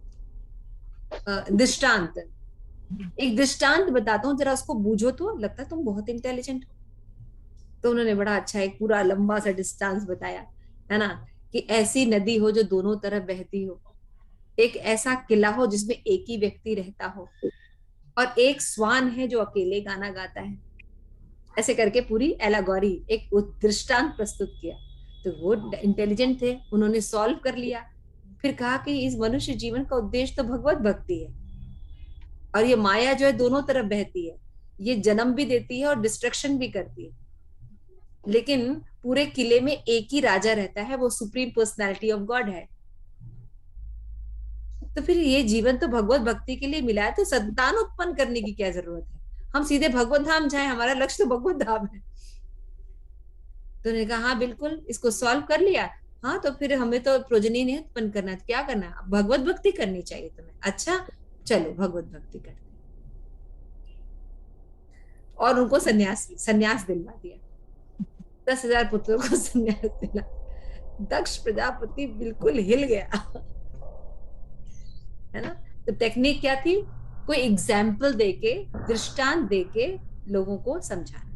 दृष्टांत। एक दृष्टांत बताता हूँ, जरा उसको बूझो तो लगता है तुम बहुत इंटेलिजेंट हो। तो उन्होंने बड़ा अच्छा एक पूरा लंबा सा डिस्टेंस बताया, है ना, कि ऐसी नदी हो जो दोनों तरफ बहती हो, एक ऐसा किला हो जिसमें एक ही व्यक्ति रहता हो, और एक स्वान है जो अकेले गाना गाता है। ऐसे करके पूरी एलागोरी, एक दृष्टांत प्रस्तुत किया। तो वो इंटेलिजेंट थे, उन्होंने सॉल्व कर लिया। फिर कहा कि इस मनुष्य जीवन का उद्देश्य तो भगवत भक्ति है, और ये माया जो है दोनों तरफ बहती है, ये जन्म भी देती है और डिस्ट्रक्शन भी करती है। लेकिन पूरे किले में एक ही राजा रहता है, वो सुप्रीम पर्सनालिटी ऑफ गॉड है। तो फिर ये जीवन तो भगवत भक्ति के लिए मिला है, तो संतान उत्पन्न करने की क्या जरूरत है? हम सीधे भगवत धाम जाए, हमारा लक्ष्य तो भगवत धाम है। तो उन्होंने कहा हाँ बिल्कुल, इसको सॉल्व कर लिया। हाँ, तो फिर हमें तो प्रोजनी नहीं उत्पन्न करना, तो क्या करना? भगवत भक्ति करनी चाहिए तुम्हें। अच्छा चलो भगवत भक्ति करते, और उनको संन्यास दिलवा दिया। 10,000 पुत्रों को संन्यास दिला। दक्ष प्रजापति बिल्कुल हिल गया, है ना? तो टेक्निक क्या थी? कोई एग्जाम्पल देके, दृष्टांत देके लोगों को समझाना।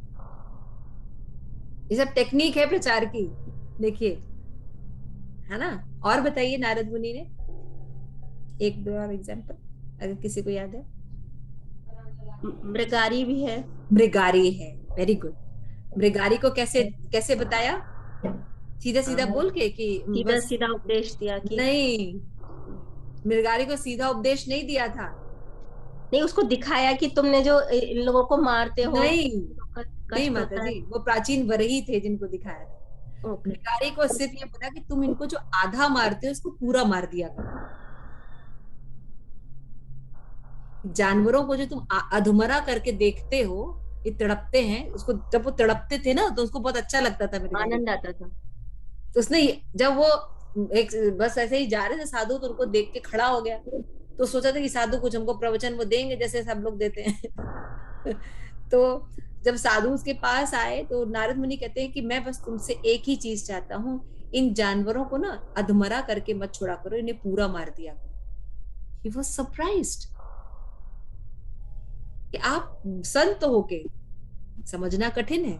ये सब टेक्निक है प्रचार की, देखिए, है ना। और बताइए नारद मुनि ने एक दो और एग्जाम्पल अगर किसी को याद है। मृगारी भी है। मृगारी है, वेरी गुड। मृगारी को कैसे कैसे बताया? सीधा सीधा बोल के कि सीधा बस सीधा उपदेश दिया कि नहीं, मृगारी को सीधा उपदेश नहीं दिया था। नहीं, उसको दिखाया कि तुमने जो इन लोगों को मारते हो नहीं तो नहीं कष्ट माता होता है। जी, वो प्राचीन वरही थे जिनको दिखाया था। ओके। मृगारी को सिर्फ ये बोला कि तुम इनको जो आधा मारते हो उसको पूरा मार दिया करो। जानवरों को जो तुम अधमरा करके देखते हो, ये तड़पते हैं, उसको जब वो तड़पते थे ना तो उसको बहुत अच्छा लगता था मृगारी आनंद को। आता था। तो उसने जब वो एक बस ऐसे ही जा रहे थे साधु, तो उनको देख के खड़ा हो गया, तो सोचा था कि साधु कुछ हमको प्रवचन वो देंगे जैसे सब लोग देते हैं। तो जब साधु उसके पास आए तो नारद मुनि कहते हैं कि मैं बस तुमसे एक ही चीज चाहता हूँ, इन जानवरों को ना अधमरा करके मत छोड़ा करो, इन्हें पूरा मार दिया करो। He was surprised कि आप संत होके समझना कठिन है।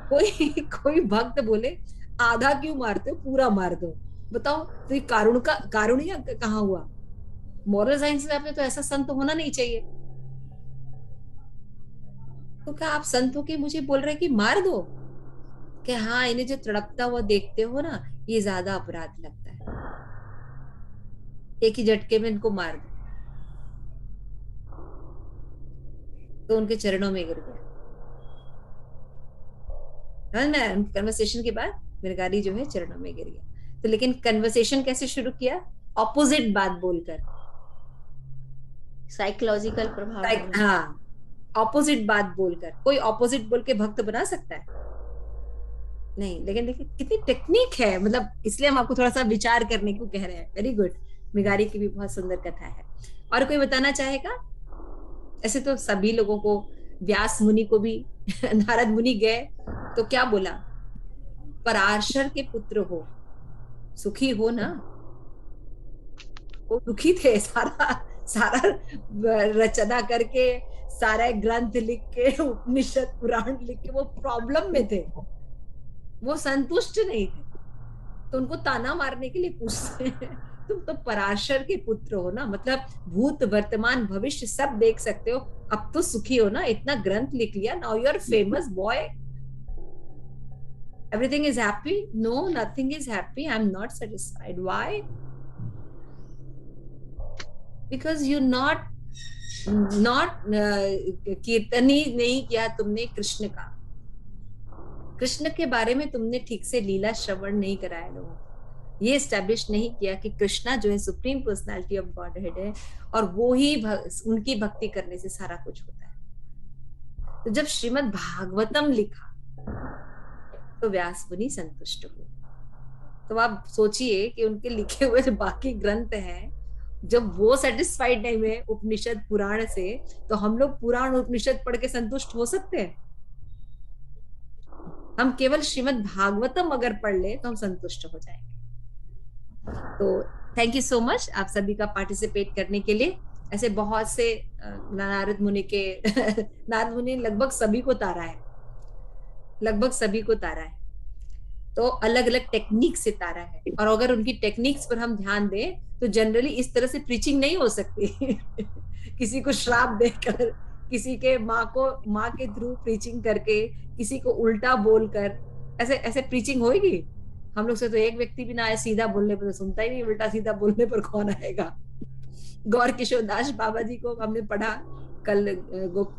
कोई भक्त बोले आधा क्यों मारते हो, पूरा मार दो। बताओ, तो ये कारुण्य कहाँ हुआ? मॉरल साइंस में तो ऐसा संत होना नहीं चाहिए। तो क्या आप संत होके मुझे बोल रहे कि मार दो? कि हाँ, इन्हें जो तड़पता हुआ देखते हो ना, ये ज्यादा अपराध लगता है, एक ही झटके में इनको मार दो। तो उनके चरणों में गिर गया। कन्वर्सेशन के बाद मृगारी जो है चरणों में गिर गया। तो लेकिन कन्वर्सेशन कैसे शुरू किया? ऑपोजिट बात बोलकर। साइकोलॉजिकल प्रभाव। हाँ, ऑपोजिट बात बोलकर। कोई ऑपोजिट बोल के भक्त बना सकता है? नहीं। लेकिन देखिए कितनी टेक्निक है, मतलब इसलिए हम आपको थोड़ा सा विचार करने को कह रहे हैं। Very good. मृगारी की भी बहुत सुंदर कथा है। और कोई बताना चाहेगा? ऐसे तो सभी लोगों को, व्यास मुनि को भी नारद मुनि गए तो क्या बोला? पराशर के पुत्र हो, सुखी हो ना। वो दुखी थे, सारा रचना करके, सारा ग्रंथ लिख के, उपनिषद पुराण लिख के वो प्रॉब्लम में थे, वो संतुष्ट नहीं थे। तो उनको ताना मारने के लिए पूछते हैं तुम तो पराशर के पुत्र हो ना, मतलब भूत वर्तमान भविष्य सब देख सकते हो, अब तो सुखी हो ना, इतना ग्रंथ लिख लिया, now you are famous boy, everything is happy. No, nothing is happy, I am not satisfied. Why? Because you not कीर्तन ही नहीं किया तुमने कृष्ण का, कृष्ण के बारे में तुमने ठीक से लीला श्रवण नहीं कराया लोगों को, ये एस्टेब्लिश नहीं किया कि कृष्णा जो है supreme personality of God head है, और वो ही उनकी भक्ति करने से सारा कुछ होता है। तो जब श्रीमद् भागवतम लिखा तो व्यास मुनि संतुष्ट हुए। तो आप सोचिए कि उनके लिखे हुए जो बाकी ग्रंथ हैं, जब वो सेटिस्फाइड नहीं हुए उपनिषद पुराण से, तो हम लोग पुराण उपनिषद पढ़ के संतुष्ट हो सकते हैं? हम केवल श्रीमद् भागवतम अगर पढ़ ले तो हम संतुष्ट हो जाएंगे। तो थैंक यू सो मच आप सभी का पार्टिसिपेट करने के लिए। ऐसे बहुत से नारद मुनि के नारद मुनि लगभग सभी को तारा है, लगभग सभी को तारा है, तो अलग अलग टेक्निक से तारा है। और अगर उनकी टेक्निक्स पर हम ध्यान दें तो जनरली इस तरह से प्रीचिंग नहीं हो सकती। किसी को श्राप देकर, किसी के माँ के थ्रू प्रीचिंग करके, किसी को उल्टा बोलकर, ऐसे ऐसे प्रीचिंग होगी? हम लोग से तो एक व्यक्ति भी ना आए, सीधा बोलने पर तो सुनता ही नहीं, उल्टा सीधा बोलने पर कौन आएगा? गौर किशोर दास बाबा जी को हमने पढ़ा कल,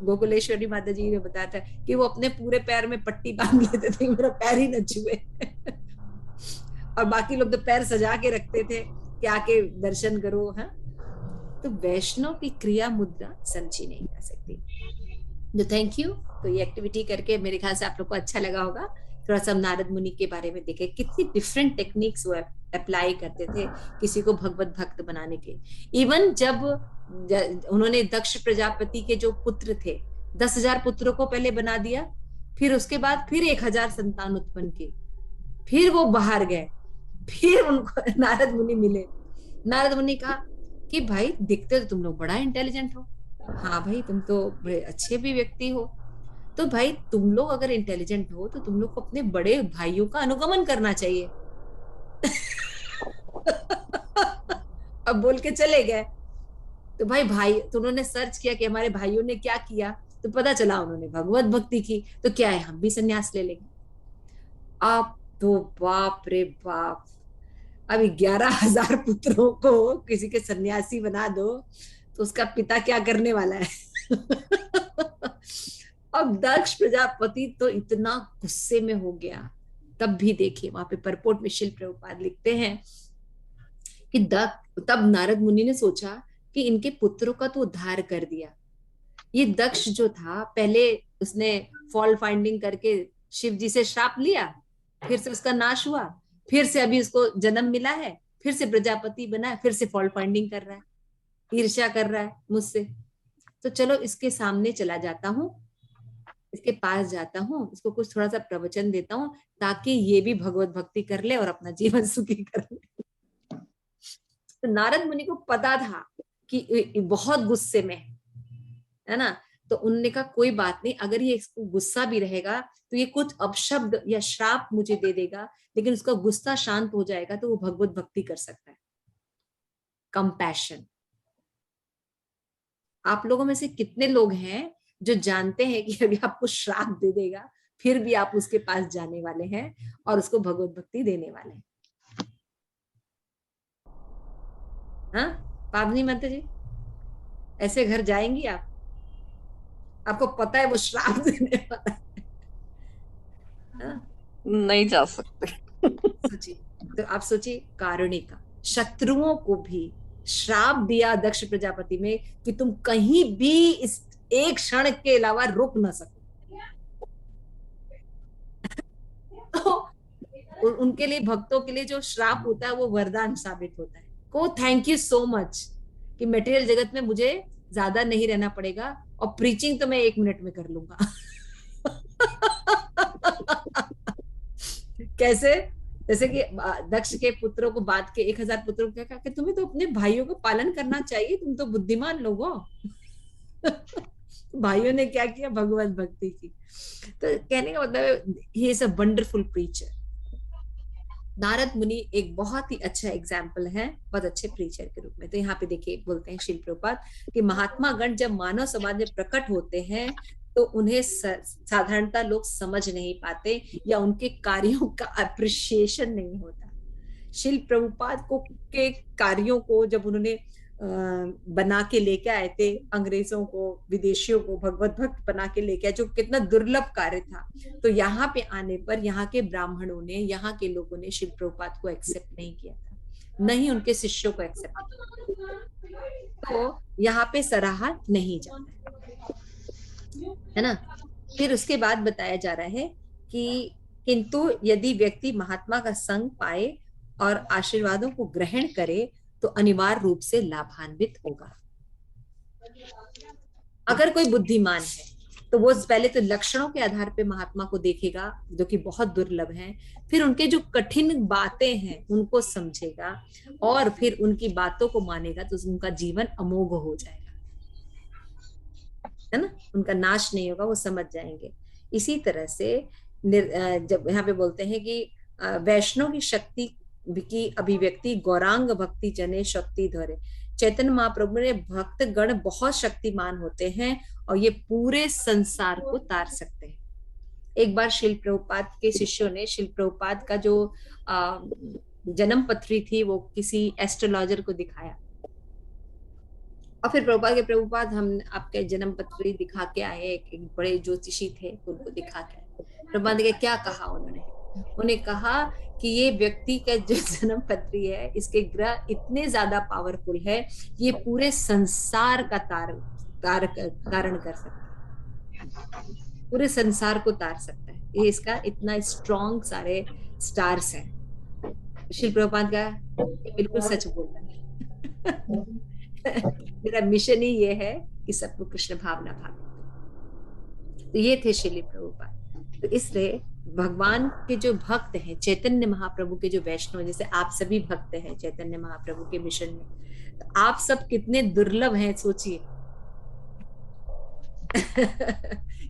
गोकुलेश्वरी माता जी ने बताया था कि वो अपने पूरे पैर में पट्टी बांध लेते थे, मेरा पैर ही न छुए। और बाकी लोग तो पैर सजा के रखते थे कि आके दर्शन करो। हाँ, तो वैष्णव की क्रिया मुद्रा समझी नहीं जा सकती। तो थैंक यू। तो ये एक्टिविटी करके मेरे ख्याल से आप लोग को अच्छा लगा होगा। थोड़ा सा नारद मुनि के बारे में देखे, कितनी डिफरेंट टेक्निक्स वो अप्लाई करते थे किसी को भगवत भक्त बनाने के। इवन जब उन्होंने दक्ष प्रजापति के जो पुत्र थे, 10,000 पुत्रों को पहले बना दिया, फिर उसके बाद फिर 1,000 संतान उत्पन्न की, फिर वो बाहर गए, फिर उनको नारद मुनि मिले। नारद मुनि कहा कि भाई दिखते तो तुम लोग बड़ा इंटेलिजेंट हो, हाँ भाई तुम तो बड़े अच्छे भी व्यक्ति हो, तो भाई तुम लोग अगर इंटेलिजेंट हो तो तुम लोग को अपने बड़े भाइयों का अनुगमन करना चाहिए। अब बोल के चले गए। तो भाई तो उन्होंने सर्च किया कि हमारे भाइयों ने क्या किया, तो पता चला उन्होंने भगवत भक्ति की, तो क्या है हम भी संन्यास ले लेंगे। अब तो बाप रे बाप, अभी 11,000 पुत्रों को किसी के सन्यासी बना दो तो उसका पिता क्या करने वाला है। अब दक्ष प्रजापति तो इतना गुस्से में हो गया। तब भी देखिए वहां पे परपोर्ट में शिल प्रभुपाद लिखते हैं कि तब नारद मुनि ने सोचा कि इनके पुत्रों का तो उद्धार कर दिया। ये दक्ष जो था पहले उसने फॉल्ट फाइंडिंग करके शिव जी से श्राप लिया, फिर से उसका नाश हुआ, फिर से अभी उसको जन्म मिला है, फिर से प्रजापति बना है, फिर से फॉल्ट फाइंडिंग कर रहा है, ईर्ष्या कर रहा है मुझसे। तो चलो इसके सामने चला जाता हूँ, इसके पास जाता हूँ, इसको कुछ थोड़ा सा प्रवचन देता हूँ ताकि ये भी भगवत भक्ति कर ले और अपना जीवन सुखी कर ले। तो नारद मुनि को पता था कि बहुत गुस्से में है ना, तो उन्होंने कहा कोई बात नहीं, अगर ये इसको गुस्सा भी रहेगा तो ये कुछ अपशब्द या श्राप मुझे दे देगा, लेकिन उसका गुस्सा शांत हो जाएगा तो वो भगवत भक्ति कर सकता है। कंपैशन। आप लोगों में से कितने लोग हैं जो जानते हैं कि अभी आपको श्राप दे देगा फिर भी आप उसके पास जाने वाले हैं और उसको भगवत भक्ति देने वाले हैं? हाँ पावनी माता जी, ऐसे घर जाएंगी आप? आपको पता है वो श्राप देने वाला है। हाँ? नहीं जा सकते। सोचिए, तो आप सोचिए कारुणिका, शत्रुओं को भी श्राप दिया दक्ष प्रजापति में कि तुम कहीं भी इस एक क्षण के अलावा रुक ना सको। तो उनके लिए, भक्तों के लिए जो श्राप होता है वो वरदान साबित होता है। को थैंक यू सो मच कि मटेरियल जगत में मुझे ज्यादा नहीं रहना पड़ेगा और प्रीचिंग तो मैं 1 मिनट में कर लूंगा। कैसे? जैसे कि दक्ष के पुत्रों को बात के 1000 पुत्रों को कहा कि तुम्हें तो अपने भाइयों को पालन करना चाहिए, तुम तो बुद्धिमान लोग हो। भाइयों ने क्या किया? भगवत भक्ति की। तो कहने का मतलब he is a wonderful preacher. Narad मुनि एक बहुत ही अच्छा एग्जाम्पल है, बहुत अच्छे प्रीचर के रूप में। तो यहाँ पे देखिए बोलते हैं शिल प्रभुपाद कि महात्मा गण जब मानव समाज में प्रकट होते हैं तो उन्हें साधारणतः लोग समझ नहीं पाते या उनके कार्यों का अप्रिशिएशन नहीं होता। शिल प्रभुपाद को के कार्यों को जब उन्होंने बना के लेके आए थे, अंग्रेजों को, विदेशियों को भगवत भक्त बना के लेके आए, जो कितना दुर्लभ कार्य था, तो यहाँ पे आने पर यहाँ के ब्राह्मणों ने, यहाँ के लोगों ने शिल प्रभुपाद को एक्सेप्ट नहीं किया था, नहीं उनके शिष्यों को एक्सेप्ट किया। तो यहाँ पे सराहा नहीं जाता है ना। फिर उसके बाद बताया जा रहा है कि किंतु यदि व्यक्ति महात्मा का संग पाए और आशीर्वादों को ग्रहण करे तो अनिवार्य रूप से लाभान्वित होगा। अगर कोई बुद्धिमान है तो वो पहले तो लक्षणों के आधार पे महात्मा को देखेगा, जो कि बहुत दुर्लभ है, फिर उनके जो कठिन बातें हैं उनको समझेगा और फिर उनकी बातों को मानेगा तो उनका जीवन अमोघ हो जाएगा, है ना, उनका नाश नहीं होगा, वो समझ जाएंगे। इसी तरह से जब यहाँ पे बोलते हैं कि वैष्णव की शक्ति की अभिव्यक्ति गौरांग भक्ति जने शक्ति धरे। चैतन्य महाप्रभु ने भक्त गण बहुत शक्तिमान होते हैं और ये पूरे संसार को तार सकते हैं। एक बार शिल प्रभुपाद के शिष्यों ने शिल प्रभुपाद का जो जन्म पत्री थी वो किसी एस्ट्रोलॉजर को दिखाया और फिर प्रभुपाद हम आपके जन्म पत्री दिखा के आए। एक बड़े ज्योतिषी थे, उनको दिखा के प्रभुपाद ने क्या कहा, उन्होंने कहा कि ये व्यक्ति का जो जन्म पत्री है, इसके ग्रह इतने ज्यादा पावरफुल है, ये पूरे संसार का कारण कर सकता है, पूरे संसार को तार सकता है। ये इसका इतना स्ट्रॉन्ग सारे स्टार्स हैं। शिल प्रभुपाद का बिल्कुल सच बोलता है। मेरा मिशन ही ये है कि सबको कृष्ण भावना भावे। तो ये थे शिल प्रभुपाद। तो इसलिए भगवान के जो भक्त हैं, चैतन्य महाप्रभु के जो वैष्णव, जैसे आप सभी भक्त हैं चैतन्य महाप्रभु के मिशन में, तो आप सब कितने दुर्लभ हैं, सोचिए।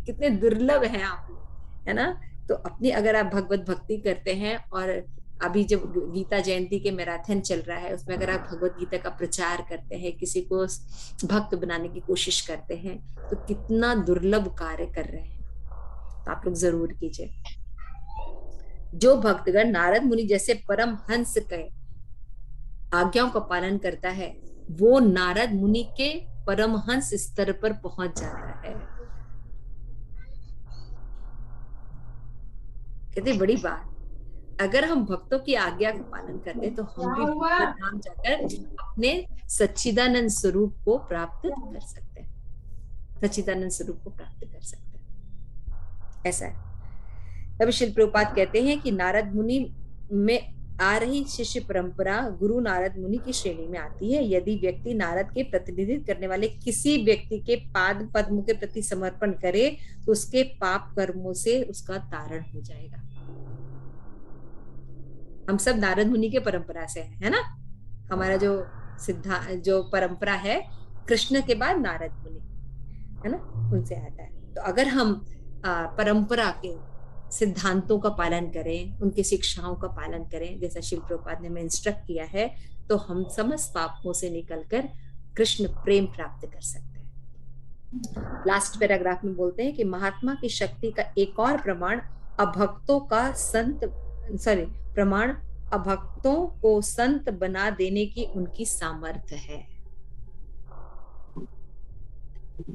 कितने दुर्लभ हैं आप लोग, है ना। तो अपनी अगर आप भगवत भक्ति करते हैं, और अभी जब गीता जयंती के मैराथन चल रहा है, उसमें अगर आप भगवत गीता का प्रचार करते हैं, किसी को भक्त बनाने की कोशिश करते हैं, तो कितना दुर्लभ कार्य कर रहे हैं। तो आप लोग जरूर कीजिए। जो भक्तगण नारद मुनि जैसे परम हंस के आज्ञाओं का पालन करता है, वो नारद मुनि के परमहंस स्तर पर पहुंच जाता है। कितनी बड़ी बात। अगर हम भक्तों की आज्ञा का पालन करते तो हम भी भगवत धाम जाकर अपने सच्चिदानंद स्वरूप को प्राप्त कर सकते हैं, सच्चिदानंद स्वरूप को प्राप्त कर सकते हैं। ऐसा है। तब श्रील प्रभुपाद कहते हैं कि नारद मुनि में आ रही शिष्य परंपरा गुरु नारद मुनि की श्रेणी में आती है। यदि व्यक्ति नारद के प्रतिनिधित्व करने वाले किसी व्यक्ति के पाद पद्म के प्रति समर्पण करे, तो उसके पाप कर्मों से उसका तारण हो जाएगा। हम सब नारद मुनि के परंपरा से है ना। हमारा जो परंपरा है, कृष्ण के बाद नारद मुनि, है ना, उनसे आता है। तो अगर हम परंपरा के सिद्धांतों का पालन करें, उनकी शिक्षाओं का पालन करें, जैसा श्रील प्रभुपाद ने हमें इंस्ट्रक्ट किया है, तो हम समस्त पापों से निकलकर कृष्ण प्रेम प्राप्त कर सकते हैं। लास्ट पैराग्राफ में बोलते हैं कि महात्मा की शक्ति का एक और प्रमाण अभक्तों को संत बना देने की उनकी सामर्थ्य है।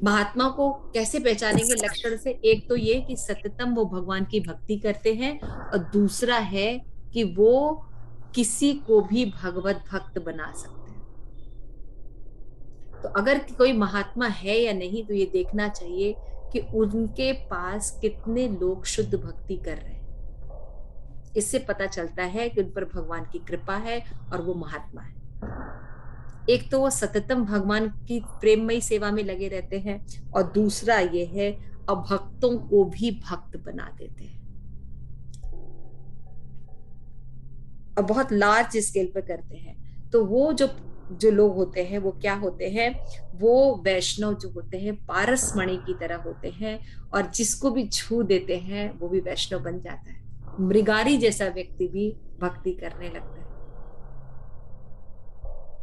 महात्मा को कैसे पहचानेंगे लक्षण से? एक तो ये कि सततम वो भगवान की भक्ति करते हैं, और दूसरा है कि वो किसी को भी भगवत भक्त बना सकते हैं। तो अगर कोई महात्मा है या नहीं, तो ये देखना चाहिए कि उनके पास कितने लोग शुद्ध भक्ति कर रहे हैं। इससे पता चलता है कि उन पर भगवान की कृपा है और वो महात्मा है। एक तो वो सततम भगवान की प्रेममयी सेवा में लगे रहते हैं, और दूसरा ये है अभक्तों को भी भक्त बना देते हैं, और बहुत लार्ज स्केल पर करते हैं। तो वो जो लोग होते हैं, वो क्या होते हैं? वो वैष्णव जो होते हैं, पारसमणि की तरह होते हैं, और जिसको भी छू देते हैं वो भी वैष्णव बन जाता है। मृगारी जैसा व्यक्ति भी भक्ति करने लगता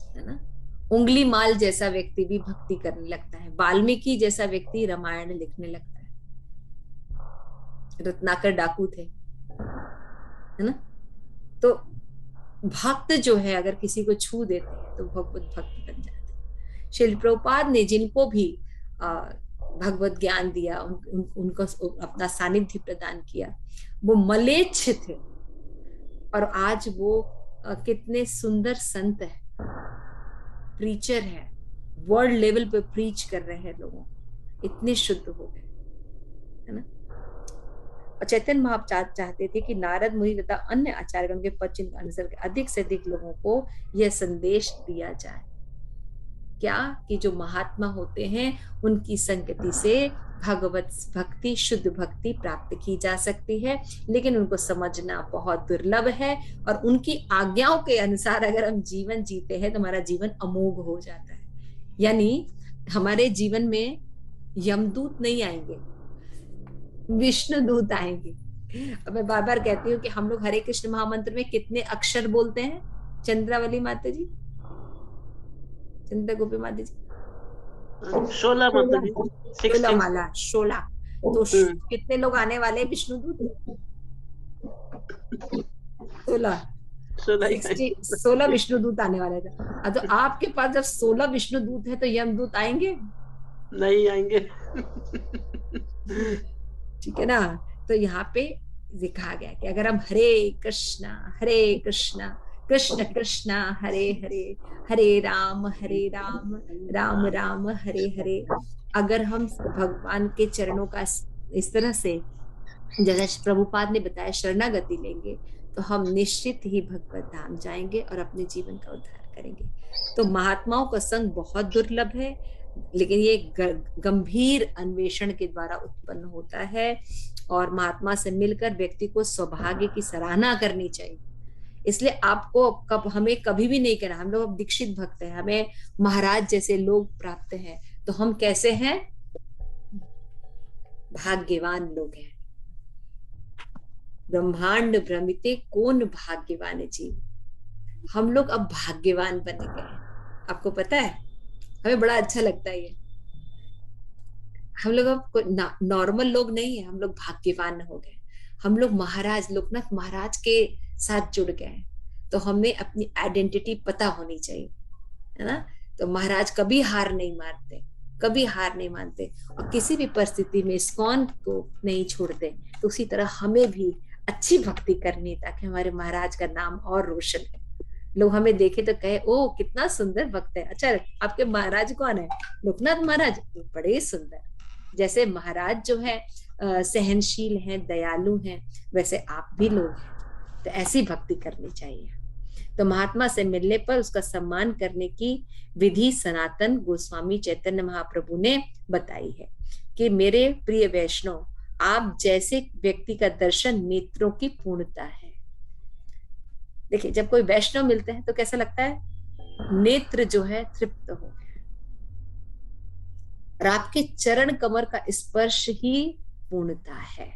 है ना। उंगली माल जैसा व्यक्ति भी भक्ति करने लगता है। वाल्मीकि जैसा व्यक्ति रामायण लिखने लगता है। रत्नाकर डाकू थे, है ना। तो भक्त जो है, अगर किसी को छू देते हैं तो भगवत भक्त बन जाते हैं। श्रील प्रभुपाद ने जिनको भी भगवत ज्ञान दिया, उनको अपना सानिध्य प्रदान किया, वो मलेच्छ थे, और आज वो कितने सुंदर संत है, प्रीचर है, वर्ल्ड लेवल पे प्रीच कर रहे हैं लोगों, इतने शुद्ध हो गए, है ना। और चैतन्य महाप्रभु चाहते थे कि नारद मुनि तथा अन्य आचार्यगण के पद चिन्ह अनुसार अधिक से अधिक लोगों को यह संदेश दिया जाए। क्या? कि जो महात्मा होते हैं उनकी संगति से भगवत भक्ति, शुद्ध भक्ति प्राप्त की जा सकती है, लेकिन उनको समझना बहुत दुर्लभ है। और उनकी आज्ञाओं के अनुसार अगर हम जीवन जीते हैं तो हमारा जीवन अमोघ हो जाता है। यानी हमारे जीवन में यमदूत नहीं आएंगे, विष्णु दूत आएंगे। अब मैं बार बार कहती हूँ कि हम लोग हरे कृष्ण महामंत्र में कितने अक्षर बोलते हैं? चंद्रावली माता जी, चंद्र गोपी माता जी, 16 माता जी, 16 माला, 16। तो कितने लोग आने वाले विष्णुदूत? 16 विष्णुदूत आने वाले थे। तो आपके पास जब 16 विष्णुदूत है तो यमदूत आएंगे? नहीं आएंगे। ठीक है ना। तो यहाँ पे लिखा गया कि अगर हम हरे कृष्णा कृष्ण कृष्ण हरे हरे, हरे राम राम राम हरे हरे, अगर हम भगवान के चरणों का इस तरह से, जैसा प्रभुपाद ने बताया, शरणागति लेंगे, तो हम निश्चित ही भगवत धाम जाएंगे और अपने जीवन का उद्धार करेंगे। तो महात्माओं का संग बहुत दुर्लभ है, लेकिन ये गंभीर अन्वेषण के द्वारा उत्पन्न होता है। और महात्मा से मिलकर व्यक्ति को सौभाग्य की सराहना करनी चाहिए। इसलिए आपको कब हमें कभी भी नहीं कहना हम लोग अब दीक्षित भक्त हैं, हमें महाराज जैसे लोग प्राप्त हैं, तो हम कैसे हैं? भाग्यवान लोग हैं। ब्रह्मांड भ्रमिते कौन भाग्यवान जीव, हम लोग अब भाग्यवान बन गए हैं। आपको पता है, हमें बड़ा अच्छा लगता है ये। हम लोग अब नॉर्मल लोग नहीं है, हम लोग भाग्यवान हो गए। हम लोग महाराज लोकनाथ महाराज के साथ जुड़ गए हैं, तो हमें अपनी आइडेंटिटी पता होनी चाहिए, है ना। तो महाराज कभी हार नहीं मानते, कभी हार नहीं मानते, और किसी भी परिस्थिति में इस्कॉन को नहीं छोड़ते। तो उसी तरह हमें भी अच्छी भक्ति करनी, ताकि हमारे महाराज का नाम और रोशन है, लोग हमें देखे तो कहे ओ कितना सुंदर भक्त है। अच्छा, आपके महाराज कौन है? लोकनाथ महाराज, बड़े सुंदर। जैसे महाराज जो है सहनशील हैं, दयालु हैं, वैसे आप भी लोग हैं। तो ऐसी भक्ति करनी चाहिए। तो महात्मा से मिलने पर उसका सम्मान करने की विधि सनातन गोस्वामी चैतन्य महाप्रभु ने बताई है कि मेरे प्रिय वैष्णव, आप जैसे व्यक्ति का दर्शन नेत्रों की पूर्णता है। देखिए, जब कोई वैष्णव मिलते हैं तो कैसा लगता है? नेत्र जो है तृप्त हो गए, और आपके चरण कमर का स्पर्श ही पूर्णता है,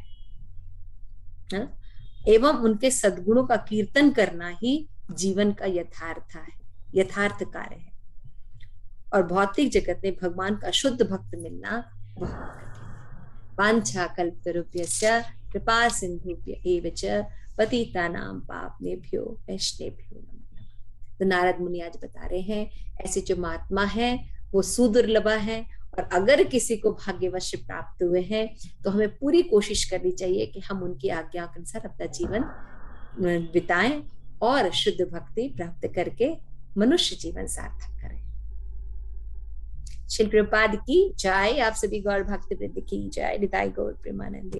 एवं उनके सद्गुणों का कीर्तन करना ही जीवन का यथार्थ कार्य है। और भौतिक जगत में भगवान का शुद्ध भक्त मिलना बहुत कठिन। वांछा कल्पतरुभ्यस्य कृपा सिंधुभ्य एव च पतितानां पावनेभ्यो वैष्णवेभ्यो नमः। तो नारद मुनि आज बता रहे हैं, ऐसे जो महात्मा है वो सुदुर्लभ है, और अगर किसी को भाग्यवश प्राप्त हुए हैं तो हमें पूरी कोशिश करनी चाहिए कि हम उनकी आज्ञा के अनुसार अपना जीवन बिताएं और शुद्ध भक्ति प्राप्त करके मनुष्य जीवन सार्थक करें। श्री प्रभुपाद की जय। आप सभी गौर भक्त वृंद की जय। निताई गौर प्रेमानंद।